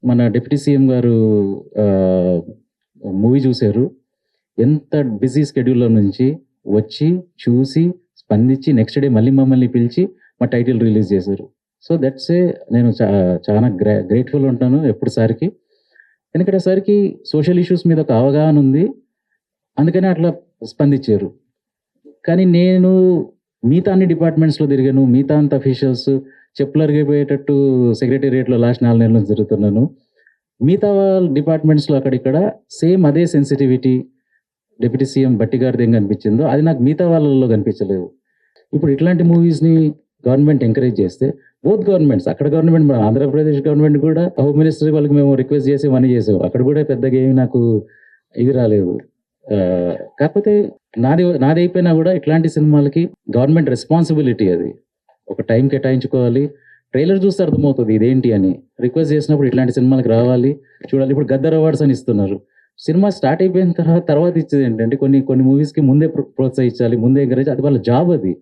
మన deputy CM గారు ఆహ్, మూవీ చూసారు. ఎంత బిజీ షెడ్యూల్‌లో నుంచి వచ్చి, చూసి, స్పందించి నెక్స్ట్ డే మళ్ళీ మమ్మల్ని పిలిచి మా టైటిల్ రిలీజ్ చేశారు. సో, దట్స్ నేను చానా గ్రేట్‌ఫుల్ ఉంటాను ఎప్పుడు సార్‌కి. ఎందుకంటే సార్‌కి సోషల్ ఇష్యూస్ మీద ఒక అవగాహన ఉంది. అందుకనే అట్లా స్పందించారు. కానీ నేను మిగతా అన్ని డిపార్ట్‌మెంట్స్‌లో తిరిగాను. మిగతా అంతా అఫీషియల్స్ చెప్పులరిగిపోయేటట్టు సెక్రటేరియట్‌లో లాస్ట్ 4 నెలల నుంచి తిరుగుతున్నాను. మిగతా డిపార్ట్‌మెంట్స్‌లో అక్కడిక్కడ సేమ్ అదే సెన్సిటివిటీ డిప్యూటీ సీఎం భట్టి గారిది ఏం కనిపించిందో, అది నాకు మిగతా వాళ్ళలో కనిపించలేదు. ఇప్పుడు ఇట్లాంటి మూవీస్‌ని గవర్నమెంట్ ఎంకరేజ్ చేస్తే, బోత్ గవర్నమెంట్స్ అక్కడ గవర్నమెంట్ మన ఆంధ్రప్రదేశ్ గవర్నమెంట్ కూడా హోమ్ మినిస్టర్ వాళ్ళకి మేము రిక్వెస్ట్ చేసి ఇవన్నీ చేసాం. అక్కడ కూడా పెద్దగా ఏమి నాకు ఇది రాలేదు. కాకపోతే నాదైపోయినా కూడా ఇట్లాంటి సినిమాలకి గవర్నమెంట్ రెస్పాన్సిబిలిటీ అది. ఒక టైం కేటాయించుకోవాలి. ట్రైలర్ చూస్తే అర్థమవుతది ఇదేంటి అని. రిక్వెస్ట్ చేసినప్పుడు ఇట్లాంటి సినిమాలకి రావాలి, చూడాలి. ఇప్పుడు 'గద్దర్ అవార్డ్స్' అని ఇస్తున్నారు. సినిమా స్టార్ట్ అయిపోయిన తర్వాత ఇచ్చేదేంటంటే కొన్ని కొన్ని మూవీస్‌కి ముందే ప్రోత్సహించాలి. ముందే ఎంకరేజ్ అది వాళ్ళ జాబ్ అది.